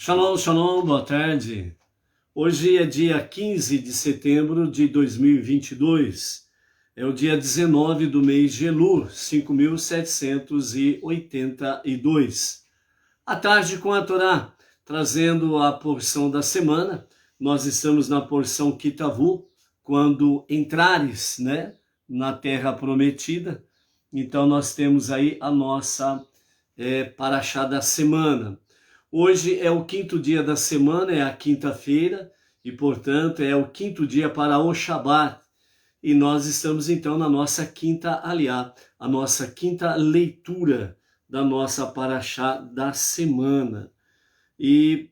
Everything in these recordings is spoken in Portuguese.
Shalom, shalom, boa tarde. Hoje é dia 15 de setembro de 2022. É o dia 19 do mês de Elul, 5.782. À tarde com a Torá, trazendo a porção da semana. Nós estamos na porção Kitavu, quando entrares, na terra prometida. Então nós temos aí a nossa paraxá da semana. Hoje é o quinto dia da semana, é a quinta-feira, e portanto é o quinto dia para o Shabat. E nós estamos então na nossa quinta aliá, a nossa quinta leitura da nossa paraxá da semana. E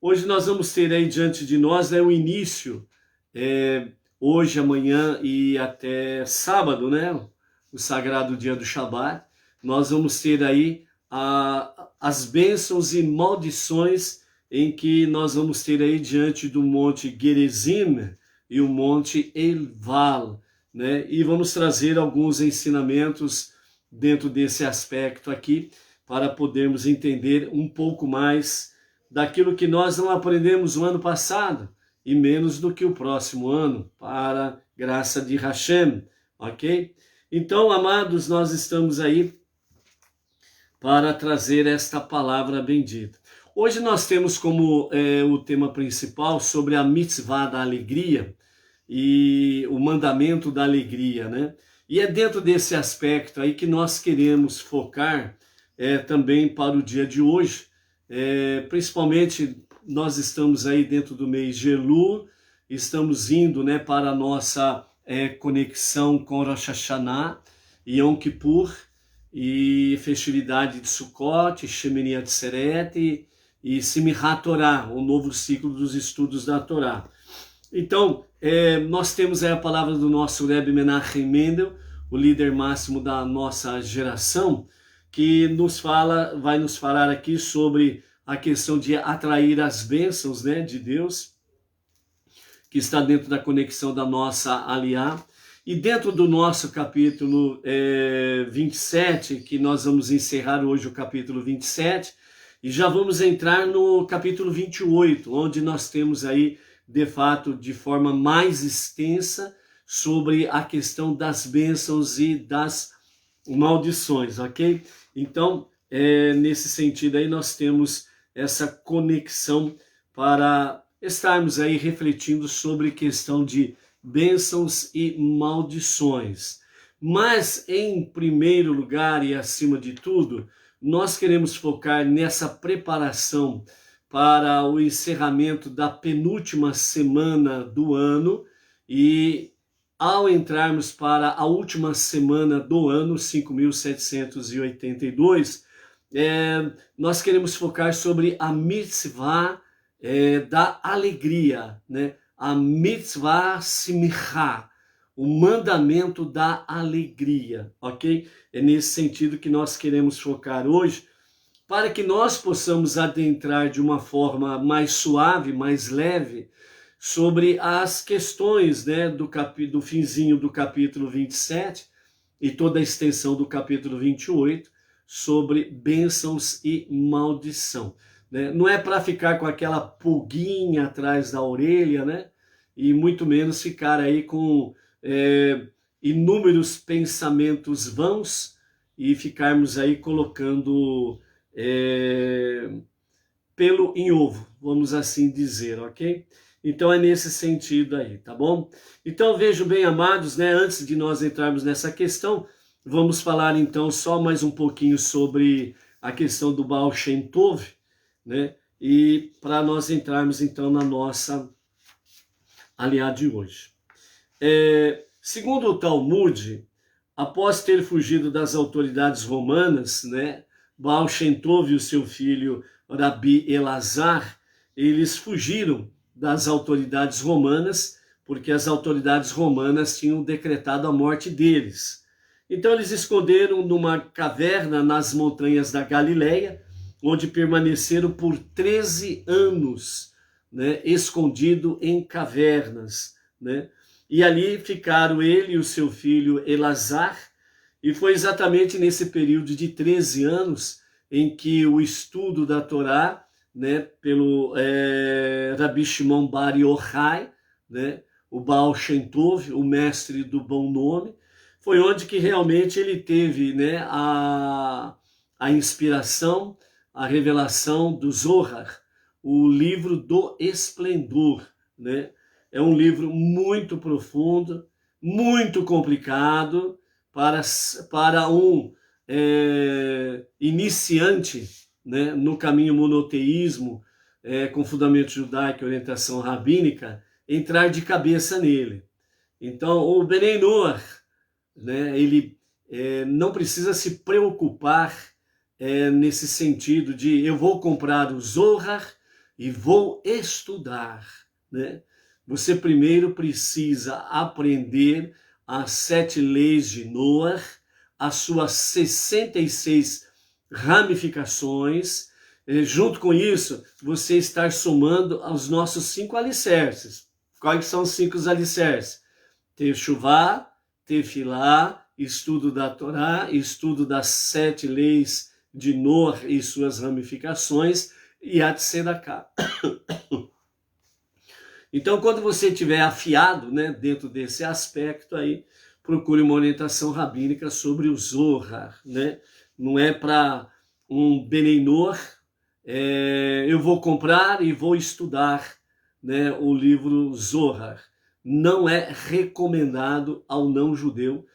hoje nós vamos ter aí diante de nós o início, hoje, amanhã e até sábado, o sagrado dia do Shabat. Nós vamos ter aí as bênçãos e maldições em que nós vamos ter aí diante do monte Gerizim e o monte Elval, E vamos trazer alguns ensinamentos dentro desse aspecto aqui, para podermos entender um pouco mais daquilo que nós não aprendemos no ano passado, e menos do que o próximo ano, para graça de Hashem, ok? Então, amados, nós estamos aí para trazer esta palavra bendita. Hoje nós temos como o tema principal sobre a mitzvah da alegria e o mandamento da alegria, E é dentro desse aspecto aí que nós queremos focar também para o dia de hoje. Principalmente nós estamos aí dentro do mês de Elul, estamos indo para a nossa conexão com Rosh Hashanah e Yom Kippur, e festividade de Sukkot, Shemini Atzeret e Simchat Torah, o novo ciclo dos estudos da Torá. Então, nós temos aí a palavra do nosso Rebbe Menachem Mendel, o líder máximo da nossa geração, que vai nos falar aqui sobre a questão de atrair as bênçãos, de Deus, que está dentro da conexão da nossa aliá. E dentro do nosso capítulo 27, que nós vamos encerrar hoje o capítulo 27, e já vamos entrar no capítulo 28, onde nós temos aí, de fato, de forma mais extensa, sobre a questão das bênçãos e das maldições, ok? Então, nesse sentido aí, nós temos essa conexão para estarmos aí refletindo sobre questão de bênçãos e maldições. Mas, em primeiro lugar e acima de tudo, nós queremos focar nessa preparação para o encerramento da penúltima semana do ano, e ao entrarmos para a última semana do ano, 5.782, nós queremos focar sobre a mitzvah da alegria, a mitzvah simcha, o mandamento da alegria, ok? É nesse sentido que nós queremos focar hoje, para que nós possamos adentrar de uma forma mais suave, mais leve, sobre as questões do finzinho do capítulo 27 e toda a extensão do capítulo 28, sobre bênçãos e maldição. Não é para ficar com aquela pulguinha atrás da orelha, e muito menos ficar aí com inúmeros pensamentos vãos e ficarmos aí colocando pelo em ovo, vamos assim dizer, ok? Então é nesse sentido aí, tá bom? Então vejam bem, amados, antes de nós entrarmos nessa questão, vamos falar então só mais um pouquinho sobre a questão do Baal Shem Tov, e para nós entrarmos então na nossa aliá de hoje. Segundo o Talmud, após ter fugido das autoridades romanas, Baal Shem Tov e o seu filho Rabi Elazar, eles fugiram das autoridades romanas, porque as autoridades romanas tinham decretado a morte deles. Então eles esconderam numa caverna nas montanhas da Galileia, onde permaneceram por 13 anos, escondido em cavernas, E ali ficaram ele e o seu filho Elazar, e foi exatamente nesse período de 13 anos em que o estudo da Torá né, pelo Rabi Shimon Bar Yochai, né, o Baal Shem Tov, o mestre do bom nome. Foi onde que realmente ele teve, né, a inspiração, a revelação do Zohar, o livro do esplendor, né? É um livro muito profundo, muito complicado para um iniciante, né, no caminho monoteísmo, com fundamento judaico e orientação rabínica, entrar de cabeça nele. Então, o Benei Noach, né, ele não precisa se preocupar nesse sentido de eu vou comprar o Zohar e vou estudar, né? Você primeiro precisa aprender as 7 leis de Noach, as suas 66 ramificações. Junto com isso, você estar somando aos nossos 5 alicerces. Quais são os 5 alicerces? Teshuvá, Tefilá, estudo da Torá, estudo das 7 leis de Noach e suas ramificações, e a Tzedakah. Então, quando você estiver afiado, né, dentro desse aspecto aí, procure uma orientação rabínica sobre o Zohar, né? Não é para um Benei Noach, eu vou comprar e vou estudar, né, o livro Zohar. Não é recomendado ao não-judeu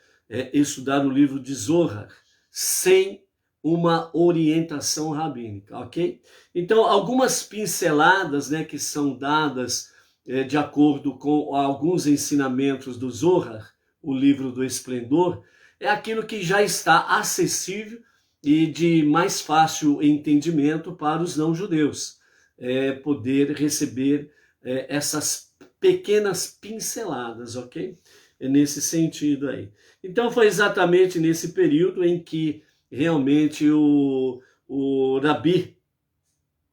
estudar o livro de Zohar sem uma orientação rabínica, ok? Então, algumas pinceladas, né, que são dadas de acordo com alguns ensinamentos do Zohar, o livro do esplendor, é aquilo que já está acessível e de mais fácil entendimento para os não-judeus, poder receber essas pequenas pinceladas, ok? É nesse sentido aí. Então foi exatamente nesse período em que realmente o Rabi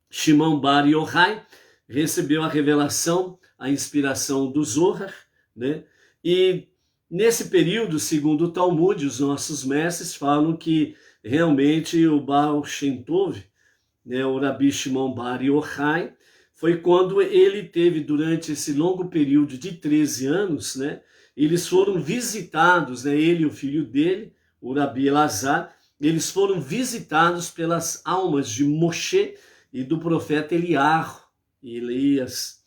Shimon Bar Yochai recebeu a revelação, a inspiração do Zohar, né? E nesse período, segundo o Talmud, os nossos mestres falam que realmente o Baal Shem Tov, né, o Rabi Shimon Bar Yochai, foi quando ele teve, durante esse longo período de 13 anos, né, eles foram visitados, né, ele e o filho dele, o Rabi Elazar, eles foram visitados pelas almas de Moshe e do profeta Elias,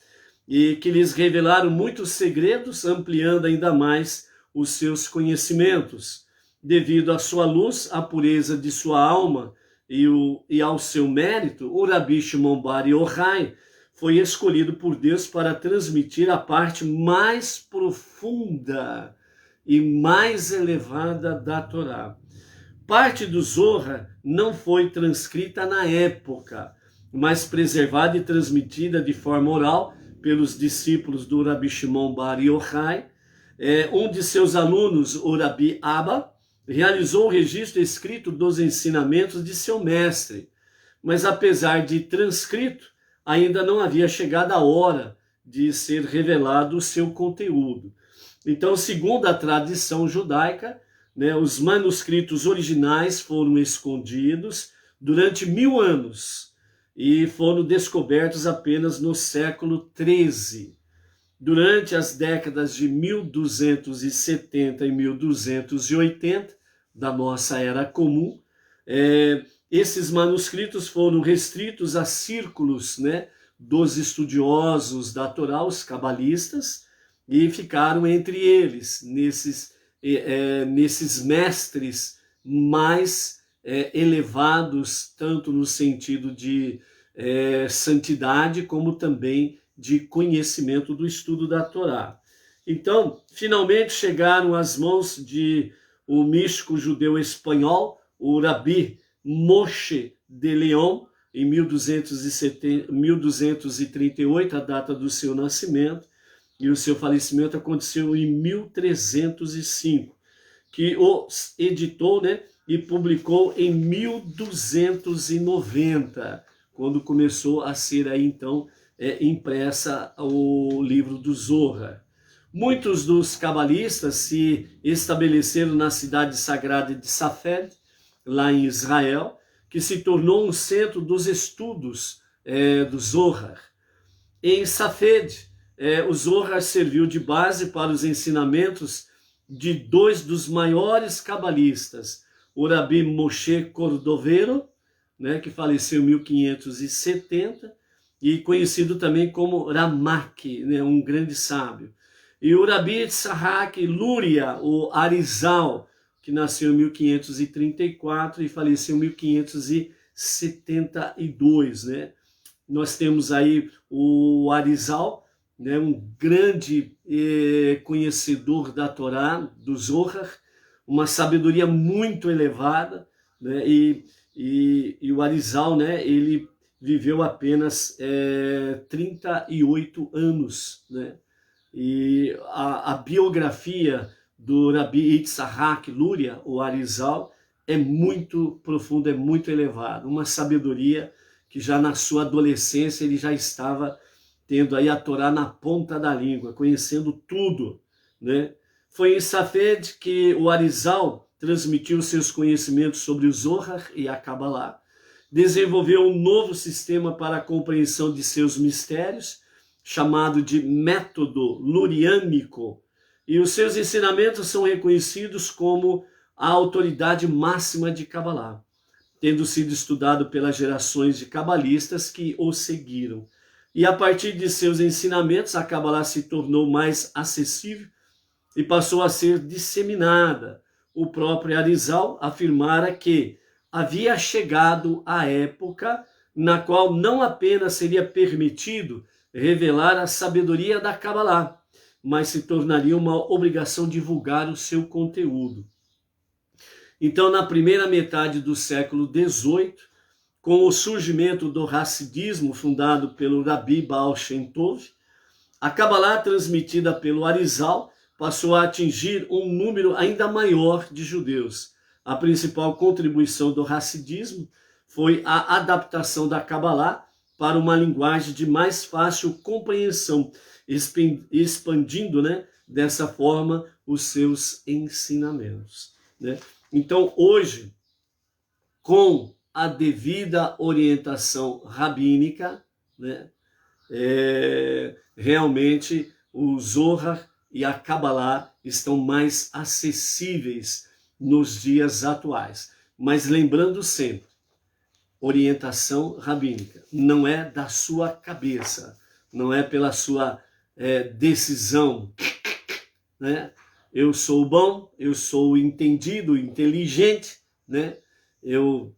e que lhes revelaram muitos segredos, ampliando ainda mais os seus conhecimentos. Devido à sua luz, à pureza de sua alma e ao seu mérito, o Rabi Shimon Bar Yochai foi escolhido por Deus para transmitir a parte mais profunda e mais elevada da Torá. Parte do Zohar não foi transcrita na época, mas preservada e transmitida de forma oral pelos discípulos do Rabi Shimon Bar Yochai. Um de seus alunos, o Rabi Abba, realizou o registro escrito dos ensinamentos de seu mestre, mas apesar de transcrito, ainda não havia chegado a hora de ser revelado o seu conteúdo. Então, segundo a tradição judaica, né, os manuscritos originais foram escondidos durante 1000 anos e foram descobertos apenas no século XIII. Durante as décadas de 1270 e 1280 da nossa era comum, esses manuscritos foram restritos a círculos, né, dos estudiosos da Torá, os cabalistas, e ficaram entre eles, nesses mestres mais elevados, tanto no sentido de santidade, como também de conhecimento do estudo da Torá. Então, finalmente chegaram às mãos de o místico judeu espanhol, o Rabi Moshe de León, em 1238, a data do seu nascimento, e o seu falecimento aconteceu em 1305, que o editou, né, e publicou em 1290, quando começou a ser aí então impressa o livro do Zohar. Muitos dos cabalistas se estabeleceram na cidade sagrada de Safed, lá em Israel, que se tornou um centro dos estudos do Zohar. Em Safed, o Zohar serviu de base para os ensinamentos de dois dos maiores cabalistas, o Rabi Moshe Cordovero, né, que faleceu em 1570, e conhecido também como Ramak, né, um grande sábio. E o Rabi Itzhak Luria, o Arizal, que nasceu em 1534 e faleceu em 1572, né? Nós temos aí o Arizal, né, um grande conhecedor da Torá, do Zohar, uma sabedoria muito elevada, né? E o Arizal, né, ele viveu apenas 38 anos, né? E a biografia do Rabi Itzhak Luria, o Arizal, é muito profunda, é muito elevada, uma sabedoria que já na sua adolescência ele já estava tendo aí a Torá na ponta da língua, conhecendo tudo, né? Foi em Safed que o Arizal transmitiu seus conhecimentos sobre o Zohar e a Kabbalah, desenvolveu um novo sistema para a compreensão de seus mistérios, chamado de método luriânico, e os seus ensinamentos são reconhecidos como a autoridade máxima de Kabbalah, tendo sido estudado pelas gerações de cabalistas que o seguiram. E a partir de seus ensinamentos, a Kabbalah se tornou mais acessível e passou a ser disseminada. O próprio Arizal afirmara que havia chegado a época na qual não apenas seria permitido revelar a sabedoria da Kabbalah, mas se tornaria uma obrigação divulgar o seu conteúdo. Então, na primeira metade do século XVIII, com o surgimento do Hassidismo fundado pelo Rabi Baal Shem Tov, a Kabbalah transmitida pelo Arizal passou a atingir um número ainda maior de judeus. A principal contribuição do Hassidismo foi a adaptação da Kabbalah para uma linguagem de mais fácil compreensão, expandindo, né, dessa forma os seus ensinamentos, né? Então, hoje, com a devida orientação rabínica, né, realmente o Zohar e a Kabbalah estão mais acessíveis nos dias atuais. Mas lembrando sempre, orientação rabínica não é da sua cabeça, não é pela sua decisão, né? Eu sou bom, eu sou entendido, inteligente, né? Eu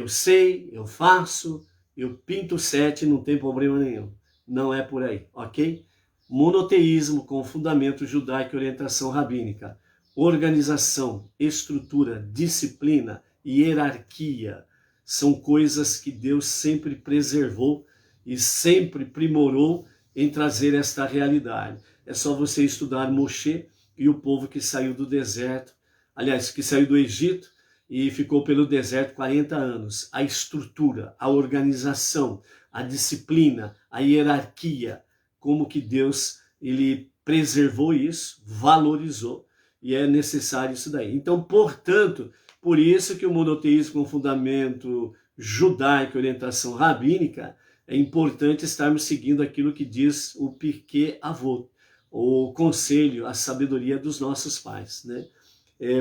sei, eu faço, eu pinto 7, não tem problema nenhum. Não é por aí, ok? Monoteísmo com fundamento judaico e orientação rabínica. Organização, estrutura, disciplina e hierarquia são coisas que Deus sempre preservou e sempre primorou em trazer esta realidade. É só você estudar Moshe e o povo que saiu do deserto, aliás, que saiu do Egito e ficou pelo deserto 40 anos. A estrutura, a organização, a disciplina, a hierarquia, como que Deus ele preservou isso, valorizou, e é necessário isso daí. Então, portanto, por isso que o monoteísmo com fundamento judaico e orientação rabínica, é importante estarmos seguindo aquilo que diz o Pirkei Avot, o conselho, a sabedoria dos nossos pais, né?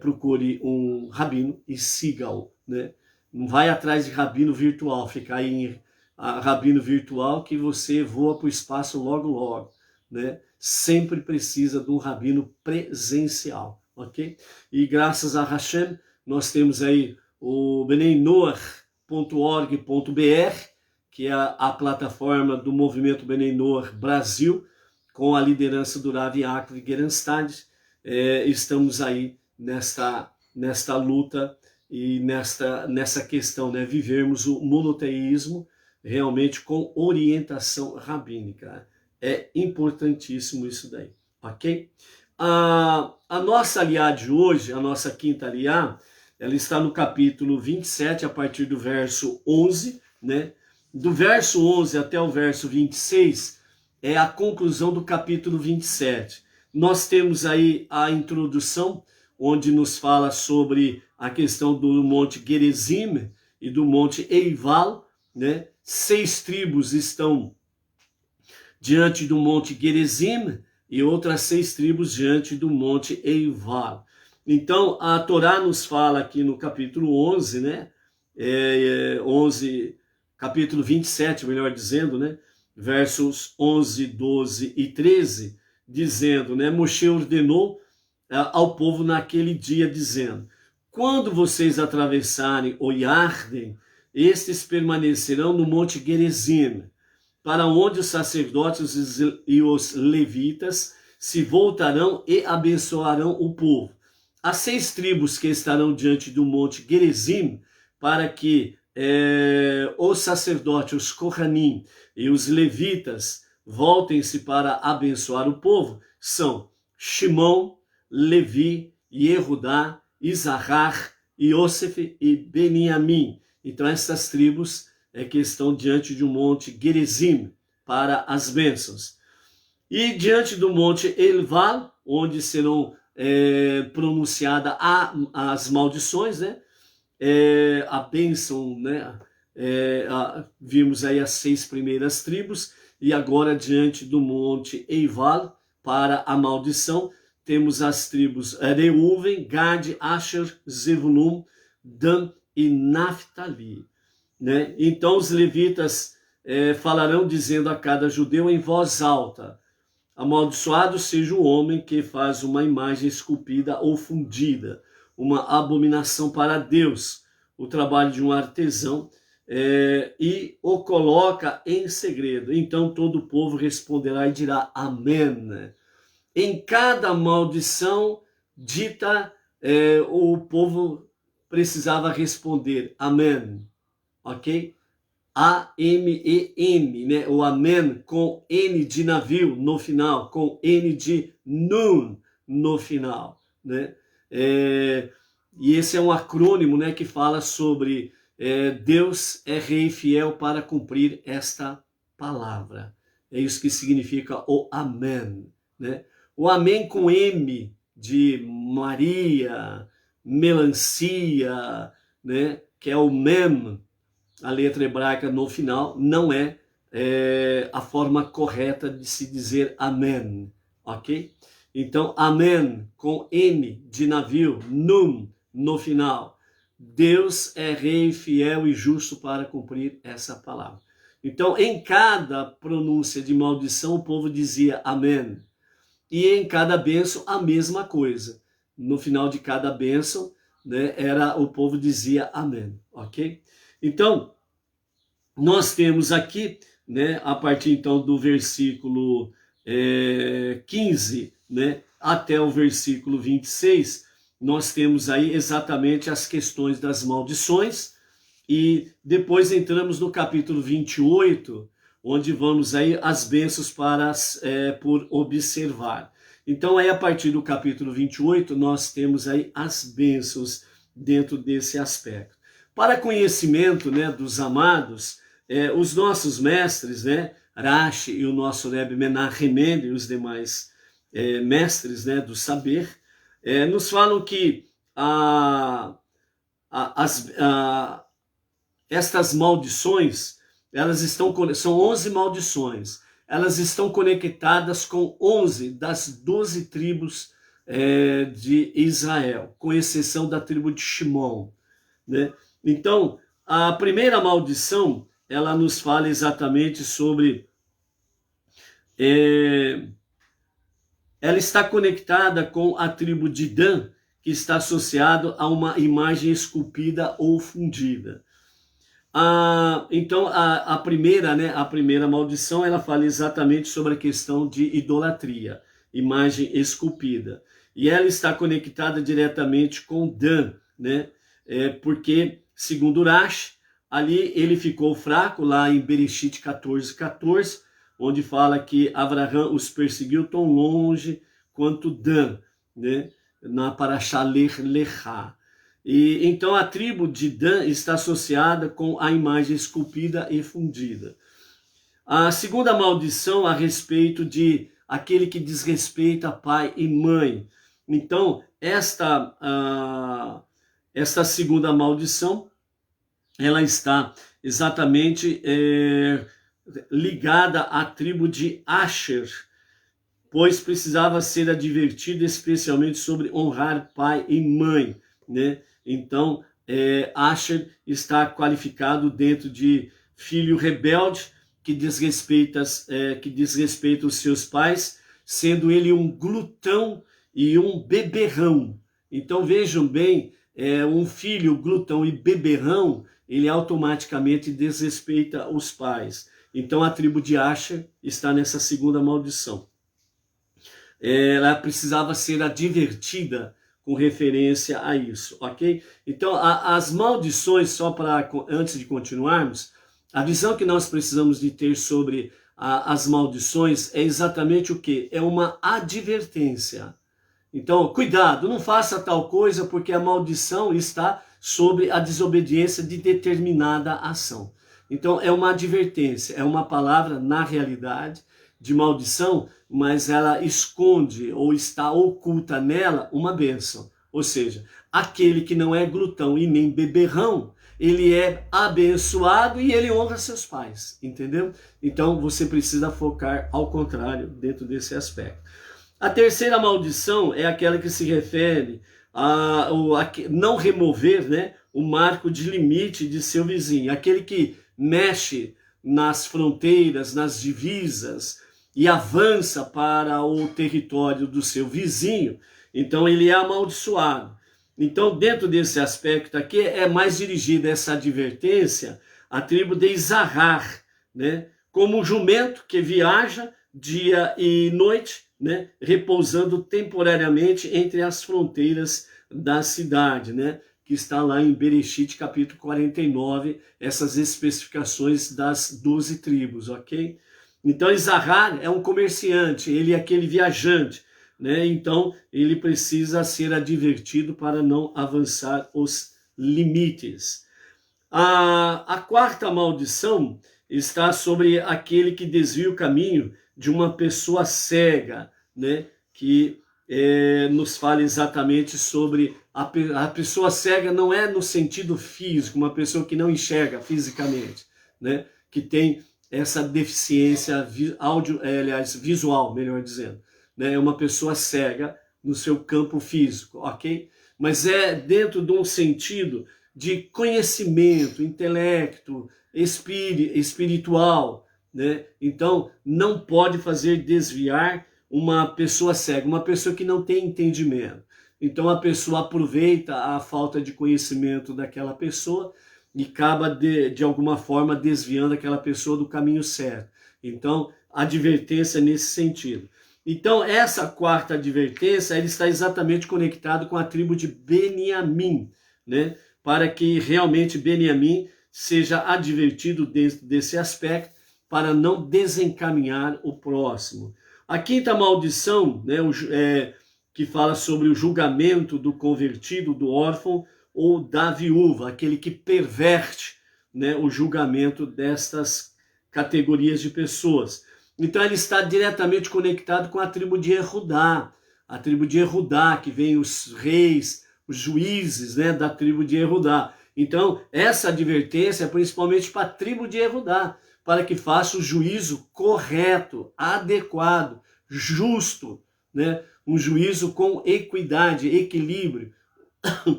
Procure um rabino e siga-o, né? Não vai atrás de rabino virtual, ficar em rabino virtual que você voa para o espaço logo logo, né? Sempre precisa de um rabino presencial, ok? E graças a Hashem, nós temos aí o benenoach.org.br, que é a plataforma do movimento Benei Noach Brasil, com a liderança do Rav Yaakov Gerenstad. Estamos aí nesta luta e nessa questão, né? Vivermos o monoteísmo realmente com orientação rabínica. É importantíssimo isso daí, ok? A nossa aliá de hoje, a nossa quinta aliá, ela está no capítulo 27, a partir do verso 11, né? Do verso 11 até o verso 26, é a conclusão do capítulo 27. Nós temos aí a introdução, onde nos fala sobre a questão do Monte Gerizim e do Monte Eival, né? 6 tribos estão diante do monte Gerizim e outras 6 tribos diante do monte Eival. Então, a Torá nos fala aqui no capítulo 11, né? 11, capítulo 27, melhor dizendo, né? Versos 11, 12 e 13, dizendo, né? Moshe ordenou ao povo naquele dia, dizendo: quando vocês atravessarem o Iarden, estes permanecerão no monte Gerizim, para onde os sacerdotes e os levitas se voltarão e abençoarão o povo. As 6 tribos que estarão diante do monte Gerizim, para que os sacerdotes, os Kohanim e os levitas voltem-se para abençoar o povo, são Shimon, Levi, Yehudá, Isahar, Yosef e Beniamim. Então essas tribos que estão diante de um monte Gerizim para as bênçãos. E diante do monte Eival, onde serão pronunciadas as maldições, né? A bênção, né? Vimos aí as 6 primeiras tribos, e agora diante do monte Eival, para a maldição, temos as tribos Reuven, Gad, Asher, Zevulun, Dan e Naphtali. Né? Então os levitas falarão dizendo a cada judeu em voz alta: amaldiçoado seja o homem que faz uma imagem esculpida ou fundida, uma abominação para Deus, o trabalho de um artesão, e o coloca em segredo. Então todo o povo responderá e dirá amém. Em cada maldição dita, o povo precisava responder amém. Ok? A-M-E-N, né? O amém com N de navio no final, com N de nun no final, né? E esse é um acrônimo, né, que fala sobre Deus é rei fiel para cumprir esta palavra. É isso que significa o amém, né? O amém com M de Maria, melancia, né? Que é o mem, a letra hebraica no final, não é a forma correta de se dizer amém, ok? Então, amém com N de navio, nun no final. Deus é rei fiel e justo para cumprir essa palavra. Então, em cada pronúncia de maldição, o povo dizia amém. E em cada bênção, a mesma coisa. No final de cada bênção, né, o povo dizia amém, ok? Então, nós temos aqui, né, a partir então do versículo 15, né, até o versículo 26, nós temos aí exatamente as questões das maldições, e depois entramos no capítulo 28, onde vamos aí as bênçãos por observar. Então aí a partir do capítulo 28, nós temos aí as bênçãos dentro desse aspecto. Para conhecimento, né, dos amados, os nossos mestres, né, Rashi e o nosso Rebbe Menachem Mendel e os demais mestres, né, do saber, nos falam que estas maldições, são 11 maldições, elas estão conectadas com 11 das 12 tribos de Israel, com exceção da tribo de Shimon, né? Então, a primeira maldição, ela nos fala exatamente sobre... ela está conectada com a tribo de Dan, que está associado a uma imagem esculpida ou fundida. Então, a primeira maldição, ela fala exatamente sobre a questão de idolatria, imagem esculpida. E ela está conectada diretamente com Dan, né? Porque, segundo Rashi, ali ele ficou fraco, lá em Bereshit 14:14, onde fala que Abraham os perseguiu tão longe quanto Dan, né? Na Parashá Lech Lechá. E então a tribo de Dan está associada com a imagem esculpida e fundida. A segunda maldição a respeito de aquele que desrespeita pai e mãe. Então, esta segunda maldição, ela está exatamente ligada à tribo de Asher, pois precisava ser advertido especialmente sobre honrar pai e mãe, né? Então, Asher está qualificado dentro de filho rebelde que desrespeita os seus pais, sendo ele um glutão e um beberrão. Então vejam bem, um filho glutão e beberrão, ele automaticamente desrespeita os pais. Então a tribo de Asher está nessa segunda maldição. Ela precisava ser advertida com referência a isso, ok? Então, as maldições, só para antes de continuarmos, a visão que nós precisamos de ter sobre as maldições é exatamente o quê? É uma advertência. Então, cuidado, não faça tal coisa porque a maldição está sobre a desobediência de determinada ação. Então, é uma advertência, é uma palavra, na realidade, de maldição, mas ela esconde ou está oculta nela uma bênção. Ou seja, aquele que não é glutão e nem beberrão, ele é abençoado e ele honra seus pais, entendeu? Então você precisa focar ao contrário dentro desse aspecto. A terceira maldição é aquela que se refere a não remover, né, o marco de limite de seu vizinho, aquele que mexe nas fronteiras, nas divisas, e avança para o território do seu vizinho, então ele é amaldiçoado. Então, dentro desse aspecto aqui, é mais dirigida essa advertência à tribo de Isahar, né? Como um jumento que viaja dia e noite, né? Repousando temporariamente entre as fronteiras da cidade, né? Que está lá em Bereshit, capítulo 49, essas especificações das 12 tribos, ok? Então, Isahar é um comerciante, ele é aquele viajante, né? Então, ele precisa ser advertido para não avançar os limites. A quarta maldição está sobre aquele que desvia o caminho de uma pessoa cega, né? Que nos fala exatamente sobre a pessoa cega, não é no sentido físico, uma pessoa que não enxerga fisicamente, né? Que tem essa deficiência visual, melhor dizendo, né? É uma pessoa cega no seu campo físico, ok? Mas é dentro de um sentido de conhecimento, intelecto, espiritual, né? Então, não pode fazer desviar uma pessoa cega, uma pessoa que não tem entendimento. Então, a pessoa aproveita a falta de conhecimento daquela pessoa e acaba, de alguma forma, desviando aquela pessoa do caminho certo. Então, advertência nesse sentido. Então, essa quarta advertência, ela está exatamente conectada com a tribo de Beniamim, né? Para que realmente Beniamim seja advertido dentro desse aspecto, para não desencaminhar o próximo. A quinta maldição, né, que fala sobre o julgamento do convertido, do órfão, ou da viúva, aquele que perverte, né, o julgamento destas categorias de pessoas. Então ele está diretamente conectado com a tribo de Erudá, a tribo de Erudá, que vem os reis, os juízes, né, da tribo de Erudá. Então essa advertência é principalmente para a tribo de Erudá, para que faça o juízo correto, adequado, justo, né, um juízo com equidade, equilíbrio,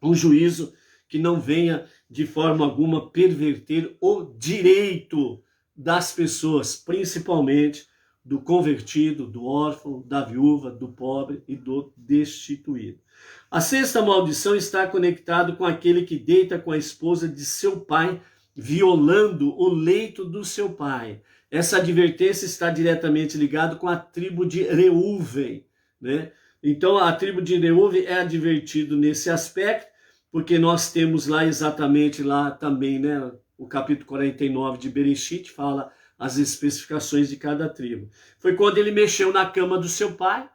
um juízo que não venha de forma alguma perverter o direito das pessoas, principalmente do convertido, do órfão, da viúva, do pobre e do destituído. A sexta maldição está conectada com aquele que deita com a esposa de seu pai, violando o leito do seu pai. Essa advertência está diretamente ligada com a tribo de Reuven, né? Então, a tribo de Reuven é advertido nesse aspecto, porque nós temos lá exatamente lá também, né, o capítulo 49 de Bereshit fala as especificações de cada tribo. Foi quando ele mexeu na cama do seu pai,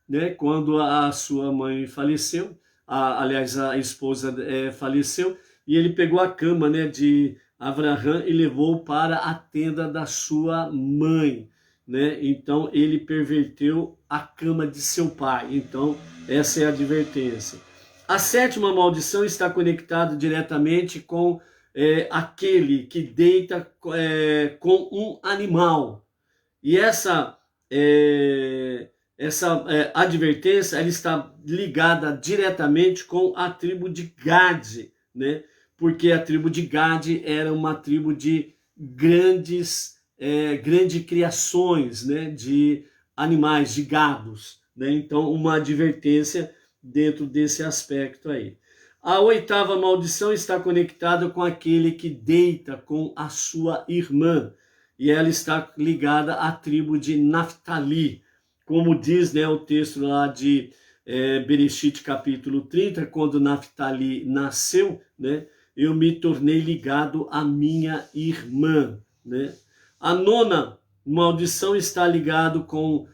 né, quando a sua mãe faleceu, aliás, a esposa faleceu, e ele pegou a cama, né, de Avraham e levou para a tenda da sua mãe, né? Então ele perverteu a cama de seu pai. Então essa é a advertência. A sétima maldição está conectada diretamente com aquele que deita com um animal. E essa advertência ela está ligada diretamente com a tribo de Gade, né? Porque a tribo de Gade era uma tribo de grandes criações, né? De animais, de gados, né? Então, uma advertência dentro desse aspecto aí. A oitava maldição está conectada com aquele que deita com a sua irmã, e ela está ligada à tribo de Naftali, como diz, né, o texto lá de Bereshit capítulo 30, quando Naftali nasceu, né, eu me tornei ligado à minha irmã, né? A nona maldição está ligado com,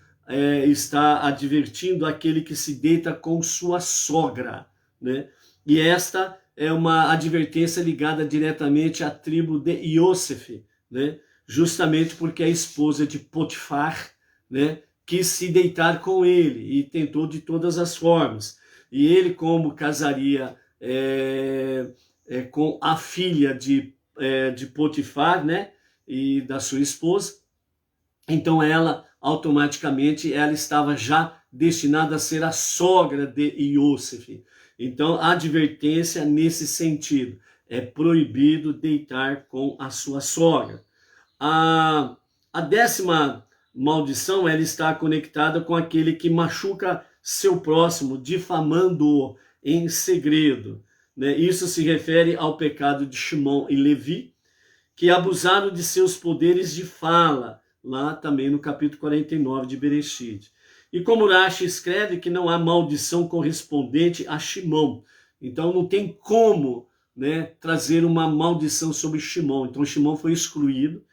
está advertindo aquele que se deita com sua sogra, né? E esta é uma advertência ligada diretamente à tribo de Iosef, né? Justamente porque a esposa de Potifar, né, quis se deitar com ele e tentou de todas as formas. E ele, como casaria com a filha de Potifar, né, e da sua esposa, então ela automaticamente ela estava já destinada a ser a sogra de Iosef. Então a advertência nesse sentido é proibido deitar com a sua sogra. A décima maldição ela está conectada com aquele que machuca seu próximo, difamando-o em segredo, né? Isso se refere ao pecado de Shimon e Levi, que abusaram de seus poderes de fala, lá também no capítulo 49 de Bereshit. E como Rashi escreve que não há maldição correspondente a Shimon, então não tem como, né, trazer uma maldição sobre Shimon. Então Shimon foi excluído,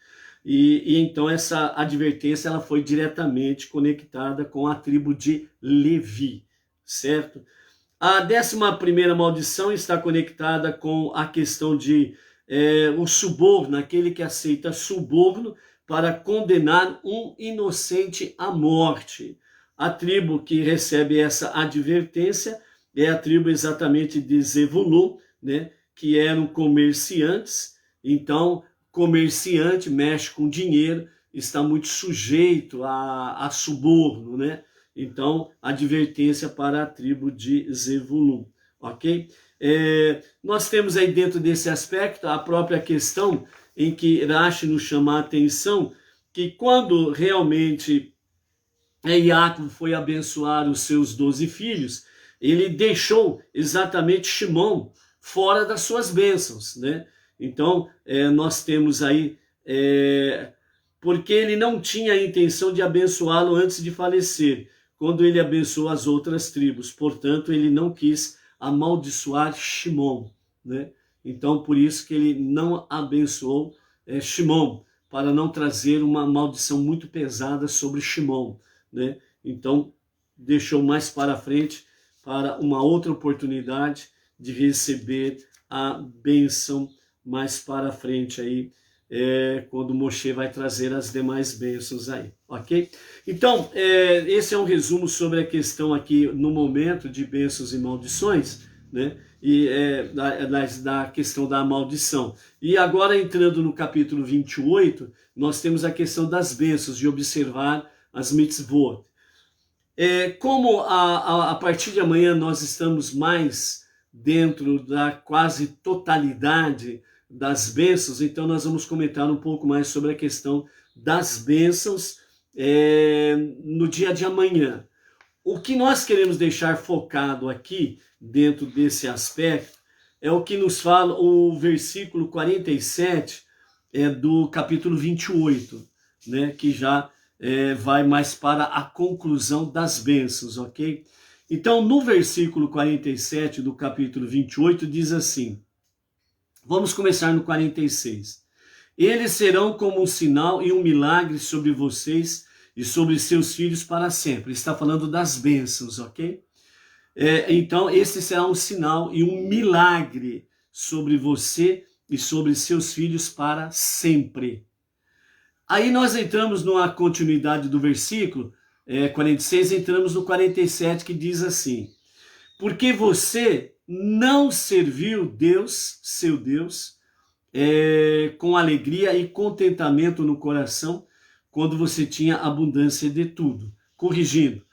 e então essa advertência ela foi diretamente conectada com a tribo de Levi, certo? A 11ª maldição está conectada com a questão de o suborno, aquele que aceita suborno para condenar um inocente à morte. A tribo que recebe essa advertência é a tribo exatamente de Zevulun, né, que eram comerciantes. Então, comerciante mexe com dinheiro, está muito sujeito a suborno, né? Então, advertência para a tribo de Zevulun, ok? Nós temos aí dentro desse aspecto a própria questão em que Rashi nos chama a atenção que quando realmente Iacob foi abençoar os seus 12 filhos, ele deixou exatamente Shimon fora das suas bênçãos, né? Então, nós temos aí, porque ele não tinha a intenção de abençoá-lo antes de falecer, quando ele abençoou as outras tribos. Portanto, ele não quis amaldiçoar Shimon, né? Então, por isso que ele não abençoou Shimon, para não trazer uma maldição muito pesada sobre Shimon, né? Então, deixou mais para frente, para uma outra oportunidade de receber a bênção mais para frente aí, quando Moshe vai trazer as demais bênçãos aí, ok? Então, esse é um resumo sobre a questão aqui no momento de bênçãos e maldições, né? E da questão da maldição. E agora, entrando no capítulo 28, nós temos a questão das bênçãos, de observar as mitzvot. Como a partir de amanhã nós estamos mais dentro da quase totalidade das bênçãos, então nós vamos comentar um pouco mais sobre a questão das bênçãos no dia de amanhã. O que nós queremos deixar focado aqui, dentro desse aspecto, é o que nos fala o versículo 47 do capítulo 28, né, que já vai mais para a conclusão das bênçãos, ok? Então, no versículo 47 do capítulo 28, diz assim, vamos começar no 46. Eles serão como um sinal e um milagre sobre vocês e sobre seus filhos para sempre. Está falando das bênçãos, ok? Então, esse será um sinal e um milagre sobre você e sobre seus filhos para sempre. Aí nós entramos numa continuidade do versículo 46, entramos no 47, que diz assim, porque você não serviu Deus, seu Deus, com alegria e contentamento no coração, quando você tinha abundância de tudo. Corrigindo,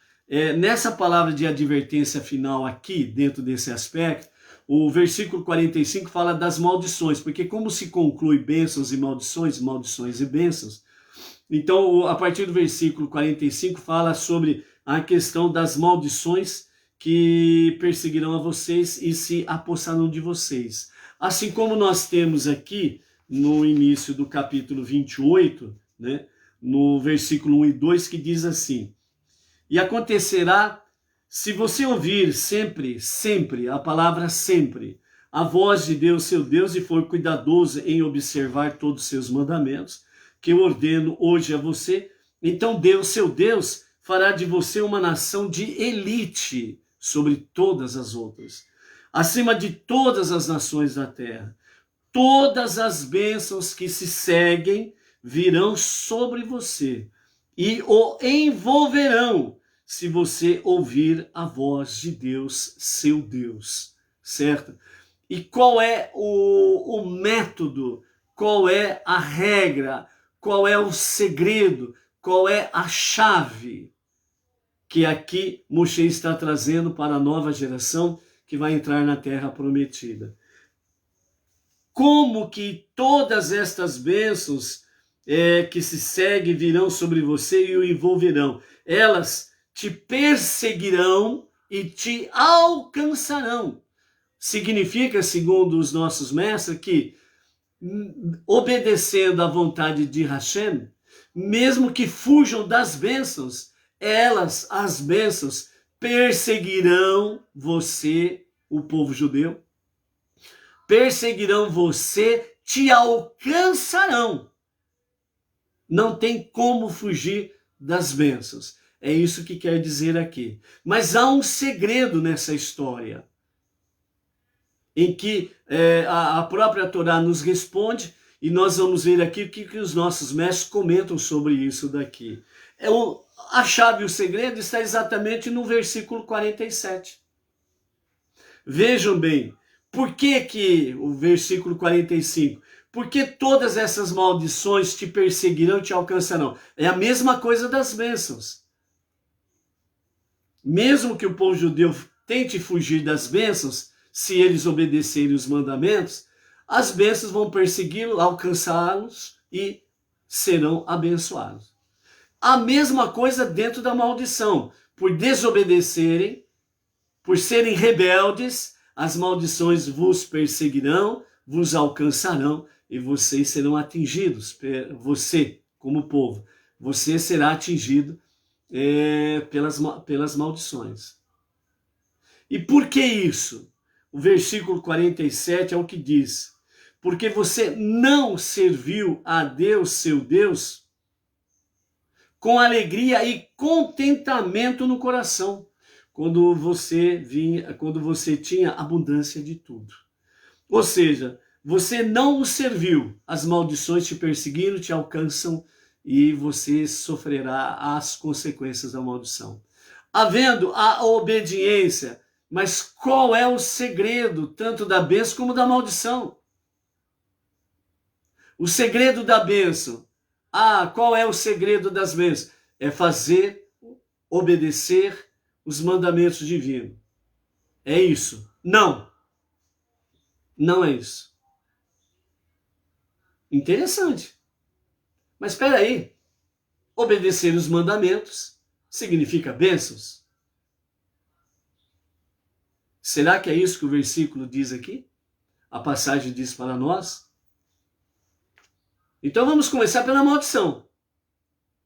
nessa palavra de advertência final aqui, dentro desse aspecto, o versículo 45 fala das maldições, porque como se conclui bênçãos e maldições, maldições e bênçãos, então a partir do versículo 45 fala sobre a questão das maldições que perseguirão a vocês e se apossarão de vocês. Assim como nós temos aqui no início do capítulo 28, né, no versículo 1 e 2, que diz assim: e acontecerá, se você ouvir sempre, sempre, a palavra sempre, a voz de Deus, seu Deus, e for cuidadoso em observar todos os seus mandamentos, que eu ordeno hoje a você, então Deus, seu Deus, fará de você uma nação de elite sobre todas as outras, acima de todas as nações da terra. Todas as bênçãos que se seguem virão sobre você e o envolverão se você ouvir a voz de Deus, seu Deus, certo? E qual é o método, qual é a regra, qual é o segredo, qual é a chave que aqui Moshe está trazendo para a nova geração que vai entrar na terra prometida? Como que todas estas bênçãos que se seguem virão sobre você e o envolverão? Elas te perseguirão e te alcançarão. Significa, segundo os nossos mestres, que obedecendo à vontade de Hashem, mesmo que fujam das bênçãos, elas, as bênçãos, perseguirão você, o povo judeu, perseguirão você, te alcançarão. Não tem como fugir das bênçãos. É isso que quer dizer aqui. Mas há um segredo nessa história, em que a própria Torá nos responde, e nós vamos ver aqui o que os nossos mestres comentam sobre isso daqui. A chave e o segredo está exatamente no versículo 47. Vejam bem, por que o versículo 45? Porque todas essas maldições te perseguirão e te alcançarão. É a mesma coisa das bênçãos. Mesmo que o povo judeu tente fugir das bênçãos, se eles obedecerem os mandamentos, as bênçãos vão persegui-los, alcançá-los e serão abençoados. A mesma coisa dentro da maldição. Por desobedecerem, por serem rebeldes, as maldições vos perseguirão, vos alcançarão e vocês serão atingidos. Você, como povo, você será atingido pelas maldições. E por que isso? O versículo 47 é o que diz: porque você não serviu a Deus, seu Deus, com alegria e contentamento no coração, quando você tinha abundância de tudo. Ou seja, você não o serviu, as maldições te perseguiram, te alcançam e você sofrerá as consequências da maldição. Havendo a obediência, mas qual é o segredo, tanto da bênção como da maldição? O segredo da bênção. Qual é o segredo das bênçãos? É obedecer os mandamentos divinos. É isso? Não. Não é isso. Interessante. Mas espera aí. Obedecer os mandamentos significa bênçãos? Será que é isso que o versículo diz aqui? A passagem diz para nós? Então vamos começar pela maldição,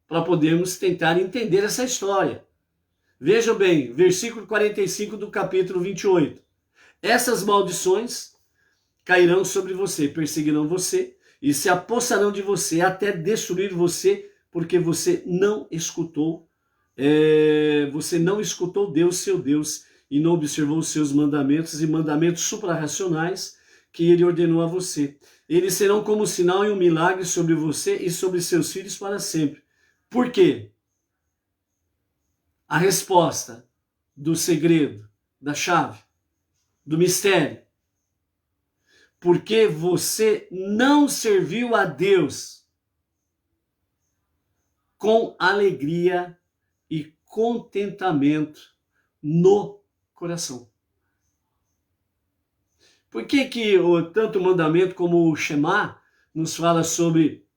para podermos tentar entender essa história. Vejam bem, versículo 45 do capítulo 28. Essas maldições cairão sobre você, perseguirão você e se apossarão de você até destruir você, porque você não escutou Deus, seu Deus, e não observou os seus mandamentos e mandamentos suprarracionais que ele ordenou a você. Eles serão como um sinal e um milagre sobre você e sobre seus filhos para sempre. Por quê? A resposta do segredo, da chave, do mistério. porque você não serviu a Deus com alegria e contentamento no coração. Por que tanto o mandamento como o Shema nos fala sobre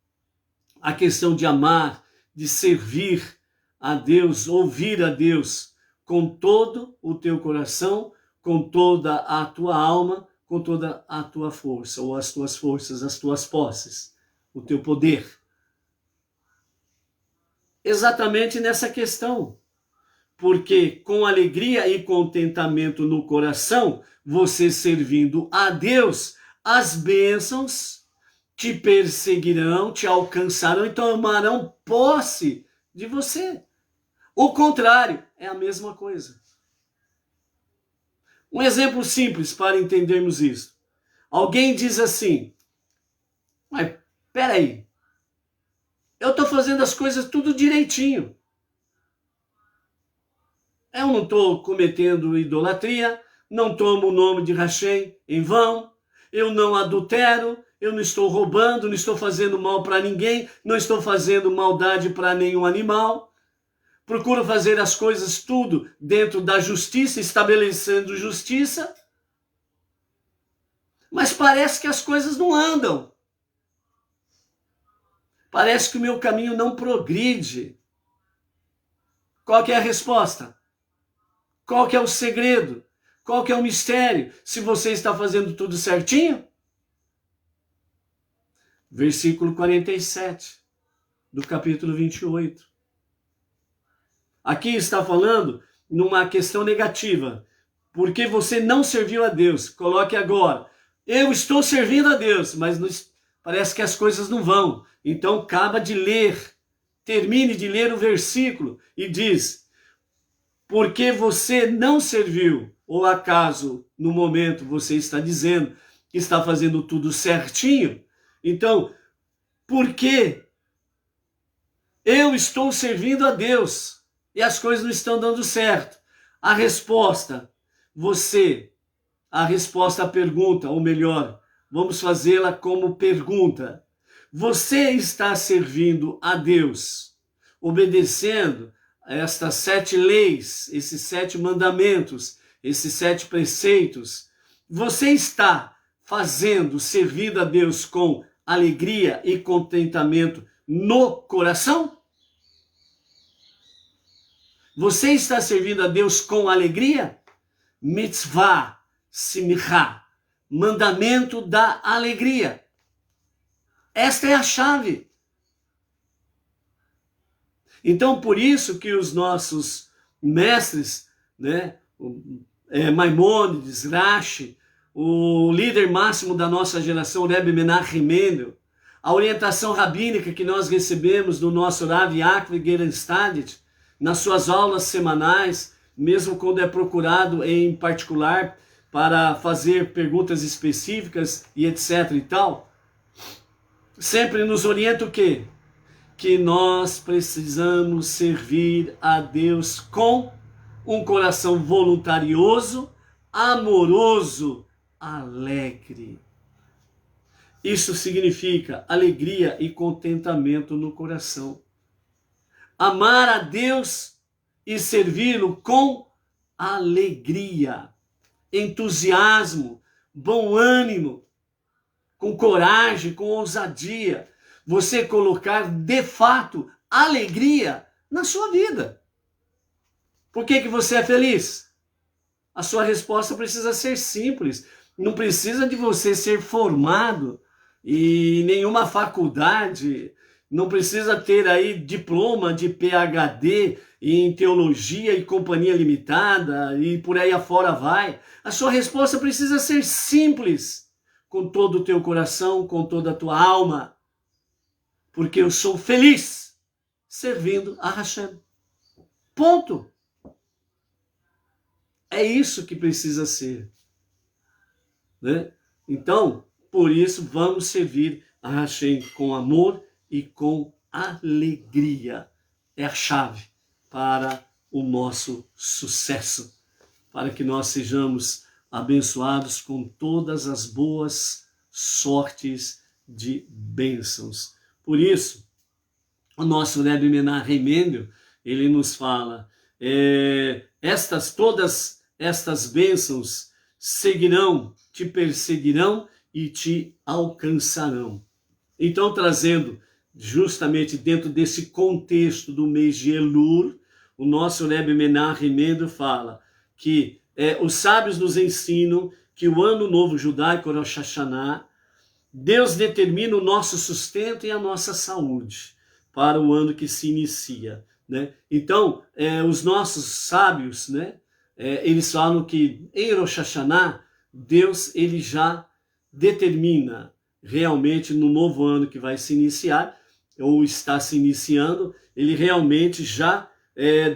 a questão de amar, de servir a Deus, ouvir a Deus com todo o teu coração, com toda a tua alma, com toda a tua força, ou as tuas forças, as tuas posses, o teu poder? Exatamente nessa questão. Porque com alegria e contentamento no coração, você servindo a Deus, as bênçãos te perseguirão, te alcançarão e tomarão posse de você. O contrário é a mesma coisa. Um exemplo simples para entendermos isso. Alguém diz assim: mas peraí, eu estou fazendo as coisas tudo direitinho. Eu não estou cometendo idolatria, não tomo o nome de Hashem em vão, eu não adultero, eu não estou roubando, não estou fazendo mal para ninguém, não estou fazendo maldade para nenhum animal. Procuro fazer as coisas tudo dentro da justiça, estabelecendo justiça. Mas parece que as coisas não andam. Parece que o meu caminho não progride. Qual que é a resposta? Qual que é o segredo? Qual que é o mistério? Se você está fazendo tudo certinho? Versículo 47 do capítulo 28. Aqui está falando numa questão negativa. Porque você não serviu a Deus. Coloque agora: eu estou servindo a Deus, mas parece que as coisas não vão. Então acaba de ler, termine de ler o versículo e diz: porque você não serviu, ou acaso no momento você está dizendo que está fazendo tudo certinho, então, por que eu estou servindo a Deus e as coisas não estão dando certo? A resposta à pergunta, ou melhor, vamos fazê-la como pergunta. Você está servindo a Deus, obedecendo a estas 7 leis, esses 7 mandamentos, esses 7 preceitos? Você está servindo a Deus com alegria e contentamento no coração? Você está servindo a Deus com alegria? Mitzvah, simcha, mandamento da alegria. Esta é a chave. Então, por isso que os nossos mestres, né, Maimônides, Rashi, o líder máximo da nossa geração, Rebbe Menachem Mendel, a orientação rabínica que nós recebemos do nosso Rav Yaakov Gerenstadit, nas suas aulas semanais, mesmo quando é procurado em particular para fazer perguntas específicas e etc e tal, sempre nos orienta o quê? Que nós precisamos servir a Deus com um coração voluntarioso, amoroso, alegre. Isso significa alegria e contentamento no coração. Amar a Deus e servi-lo com alegria, entusiasmo, bom ânimo, com coragem, com ousadia. Você colocar de fato alegria na sua vida. Por que você é feliz? A sua resposta precisa ser simples. Não precisa de você ser formado em nenhuma faculdade, não precisa ter aí diploma de PhD em teologia e companhia limitada e por aí afora vai. A sua resposta precisa ser simples, com todo o teu coração, com toda a tua alma. Porque eu sou feliz servindo a Hashem. Ponto. É isso que precisa ser. Né? Então, por isso, vamos servir a Hashem com amor e com alegria. É a chave para o nosso sucesso. Para que nós sejamos abençoados com todas as boas sortes de bênçãos. Por isso, o nosso Rebbe Menachem Mendel, ele nos fala, todas estas bênçãos seguirão, te perseguirão e te alcançarão. Então, trazendo justamente dentro desse contexto do mês de Elul, o nosso Rebbe Menachem Mendel fala que os sábios nos ensinam que o ano novo judaico, Rosh Hashanah, Deus determina o nosso sustento e a nossa saúde para o ano que se inicia, né? Então, os nossos sábios, né, eles falam que em Rosh Hashanah, Deus ele já determina realmente no novo ano que vai se iniciar, ou está se iniciando, ele realmente já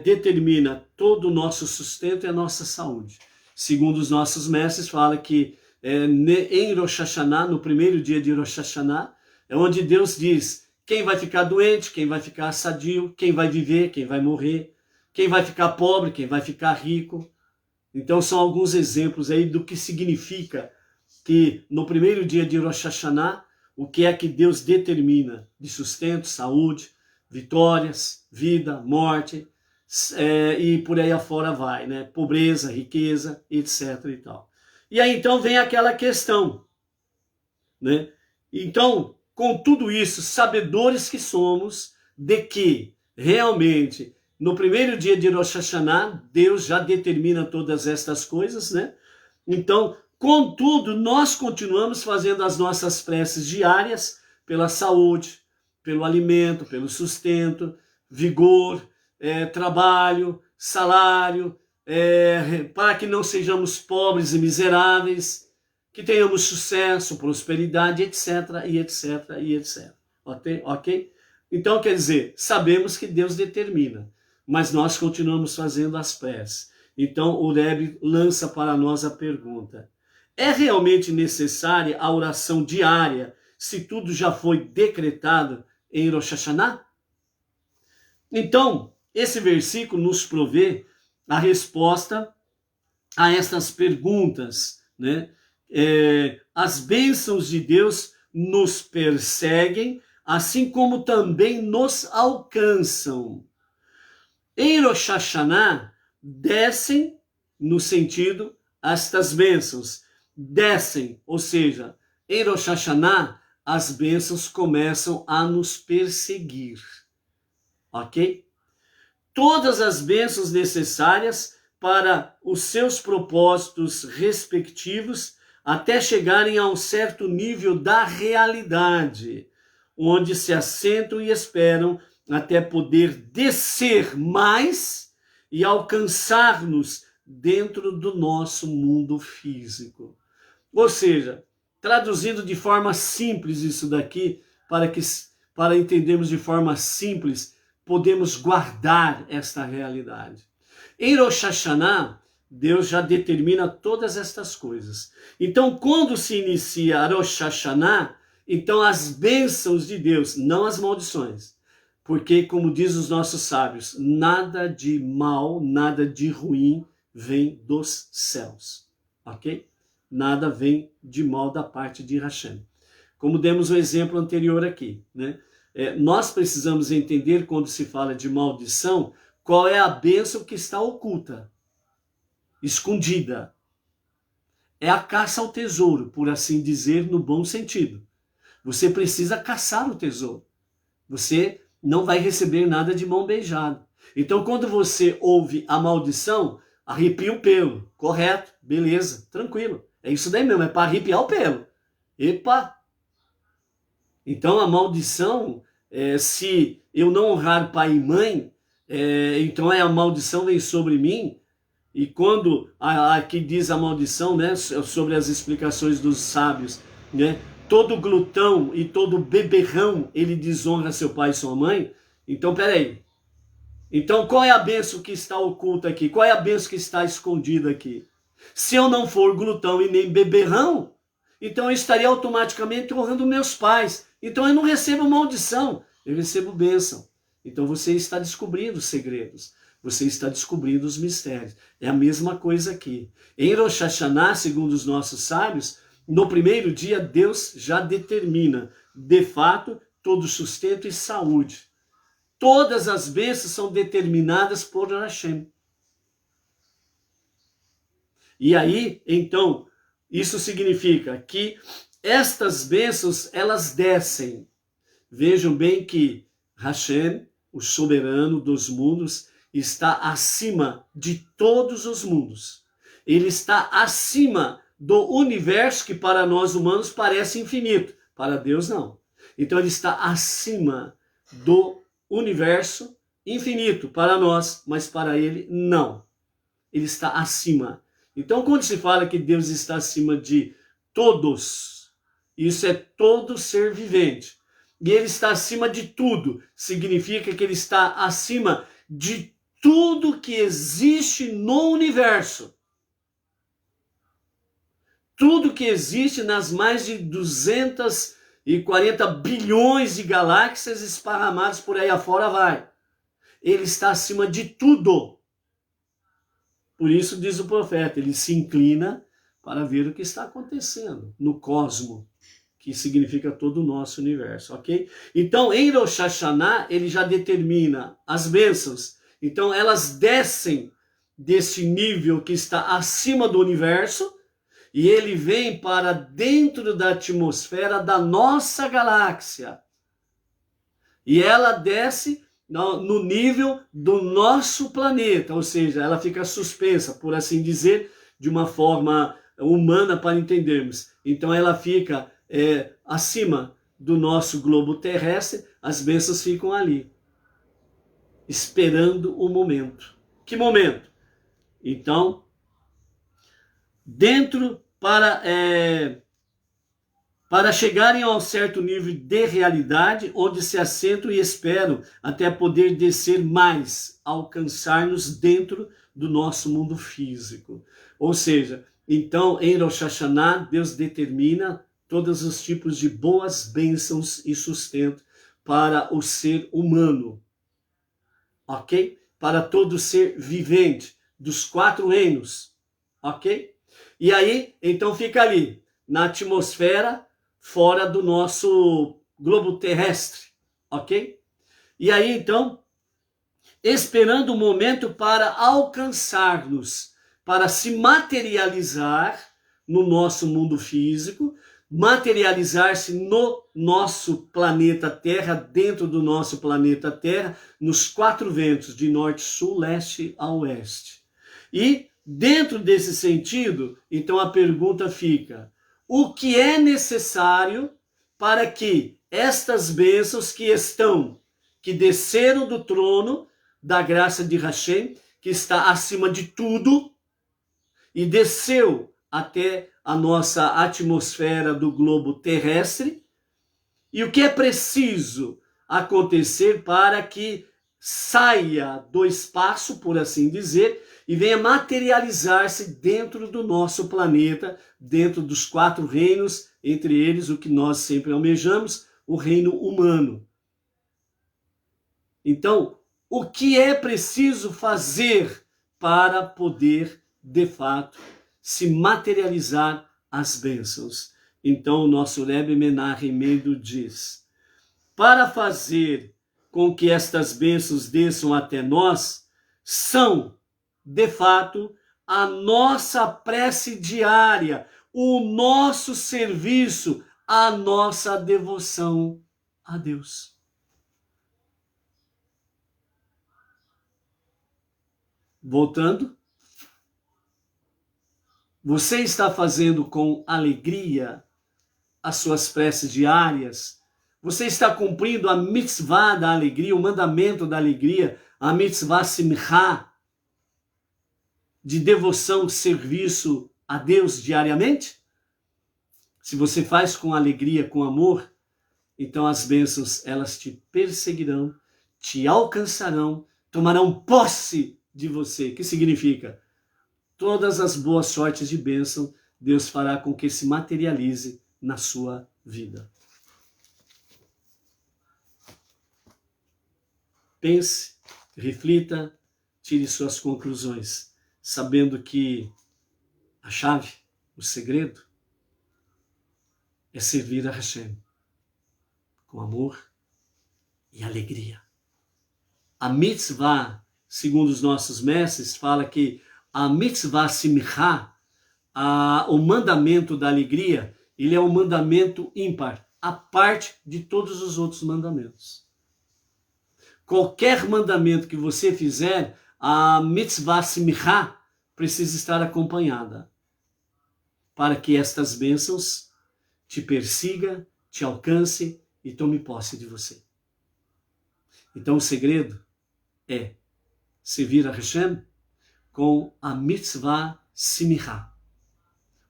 determina todo o nosso sustento e a nossa saúde. Segundo os nossos mestres, fala que em Rosh Hashanah, no primeiro dia de Rosh Hashanah, é onde Deus diz quem vai ficar doente, quem vai ficar sadio, quem vai viver, quem vai morrer, quem vai ficar pobre, quem vai ficar rico. Então são alguns exemplos aí do que significa que no primeiro dia de Rosh Hashanah, o que é que Deus determina de sustento, saúde, vitórias, vida, morte, e por aí afora vai, né? Pobreza, riqueza, etc. e tal. E aí então vem aquela questão, né? Então, com tudo isso, sabedores que somos de que realmente no primeiro dia de Rosh Hashanah, Deus já determina todas estas coisas, né? Então, contudo, nós continuamos fazendo as nossas preces diárias pela saúde, pelo alimento, pelo sustento, vigor, trabalho, salário, para que não sejamos pobres e miseráveis, que tenhamos sucesso, prosperidade, etc, e etc, e etc. Ok? Então, quer dizer, sabemos que Deus determina, mas nós continuamos fazendo as preces. Então, o Rebbe lança para nós a pergunta: é realmente necessária a oração diária se tudo já foi decretado em Rosh Hashanah? Então, esse versículo nos provê a resposta a estas perguntas, né? As bênçãos de Deus nos perseguem, assim como também nos alcançam. Em Rosh Hashanah, descem, no sentido, estas bênçãos. Descem, ou seja, em Rosh Hashanah, as bênçãos começam a nos perseguir. Ok? Todas as bênçãos necessárias para os seus propósitos respectivos, até chegarem a um certo nível da realidade, onde se assentam e esperam até poder descer mais e alcançar-nos dentro do nosso mundo físico. Ou seja, traduzindo de forma simples isso daqui, para entendermos de forma simples, podemos guardar esta realidade. Em Rosh Hashanah, Deus já determina todas estas coisas. Então, quando se inicia Rosh Hashanah, então as bênçãos de Deus, não as maldições. Porque, como diz os nossos sábios, nada de mal, nada de ruim vem dos céus. Ok? Nada vem de mal da parte de Hashem. Como demos o exemplo anterior aqui, né? Nós precisamos entender, quando se fala de maldição, qual é a bênção que está oculta, escondida. É a caça ao tesouro, por assim dizer, no bom sentido. Você precisa caçar o tesouro. Você não vai receber nada de mão beijada. Então, quando você ouve a maldição, arrepia o pelo. Correto, beleza, tranquilo. É isso daí mesmo, é para arrepiar o pelo. Epa! Então, a maldição, se eu não honrar pai e mãe, então a maldição vem sobre mim. E quando aqui diz a maldição, né, sobre as explicações dos sábios, né, todo glutão e todo beberrão, ele desonra seu pai e sua mãe. Então, peraí. Então, qual é a bênção que está oculta aqui? Qual é a bênção que está escondida aqui? Se eu não for glutão e nem beberrão, então eu estaria automaticamente honrando meus pais. Então eu não recebo maldição, eu recebo bênção. Então você está descobrindo os segredos, você está descobrindo os mistérios. É a mesma coisa aqui. Em Rosh Hashanah, segundo os nossos sábios, no primeiro dia, Deus já determina, de fato, todo sustento e saúde. Todas as bênçãos são determinadas por Hashem. E aí, então, isso significa que estas bênçãos, elas descem. Vejam bem que Hashem, o soberano dos mundos, está acima de todos os mundos. Ele está acima do universo que para nós humanos parece infinito. Para Deus, não. Então ele está acima do universo infinito para nós, mas para ele, não. Ele está acima. Então, quando se fala que Deus está acima de todos, isso é todo ser vivente. E ele está acima de tudo. Significa que ele está acima de tudo que existe no universo. Tudo que existe nas mais de 240 bilhões de galáxias esparramadas por aí afora vai. Ele está acima de tudo. Por isso diz o profeta, ele se inclina para ver o que está acontecendo no cosmos, que significa todo o nosso universo, ok? Então, em Rosh Hashanah, ele já determina as bênçãos. Então, elas descem desse nível que está acima do universo e ele vem para dentro da atmosfera da nossa galáxia. E ela desce no nível do nosso planeta, ou seja, ela fica suspensa, por assim dizer, de uma forma humana para entendermos. Então ela fica acima do nosso globo terrestre, as bênçãos ficam ali, esperando o momento. Que momento? Então, dentro para chegarem a um certo nível de realidade, onde se assentam e esperam até poder descer mais, alcançar-nos dentro do nosso mundo físico. Ou seja, então, em Rosh Hashanah, Deus determina todos os tipos de boas bênçãos e sustento para o ser humano, ok? Para todo ser vivente, dos 4 reinos, ok? E aí, então fica ali, na atmosfera, fora do nosso globo terrestre, ok? E aí, então, esperando o momento para alcançar-nos, para se materializar no nosso mundo físico, materializar-se no nosso planeta Terra, dentro do nosso planeta Terra, nos 4 ventos, de norte, sul, leste a oeste. E, dentro desse sentido, então a pergunta fica: o que é necessário para que estas bênçãos que desceram do trono da graça de Hashem, que está acima de tudo, e desceu até a nossa atmosfera do globo terrestre, e o que é preciso acontecer para que saia do espaço, por assim dizer, e venha materializar-se dentro do nosso planeta, dentro dos 4 reinos, entre eles o que nós sempre almejamos, o reino humano. Então, o que é preciso fazer para poder, de fato, se materializar as bênçãos? Então, o nosso Rebbe Menachem Mendel diz: para fazer com que estas bênçãos desçam até nós, são, de fato, a nossa prece diária, o nosso serviço, a nossa devoção a Deus. Voltando, você está fazendo com alegria as suas preces diárias? Você está cumprindo a mitzvah da alegria, o mandamento da alegria, a mitzvah simcha, de devoção, serviço a Deus diariamente? Se você faz com alegria, com amor, então as bênçãos, elas te perseguirão, te alcançarão, tomarão posse de você. Que significa? Todas as boas sortes de bênção, Deus fará com que se materialize na sua vida. Pense, reflita, tire suas conclusões, sabendo que a chave, o segredo, é servir a Hashem com amor e alegria. A mitzvah, segundo os nossos mestres, fala que a mitzvah simcha, o mandamento da alegria, ele é um mandamento ímpar, a parte de todos os outros mandamentos. Qualquer mandamento que você fizer, a mitzvah simcha precisa estar acompanhada, para que estas bênçãos te persiga, te alcance e tome posse de você. Então o segredo é servir a Hashem com a mitzvah simcha,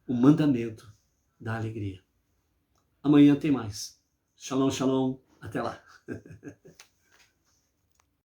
o mandamento da alegria. Amanhã tem mais. Shalom, shalom. Até lá.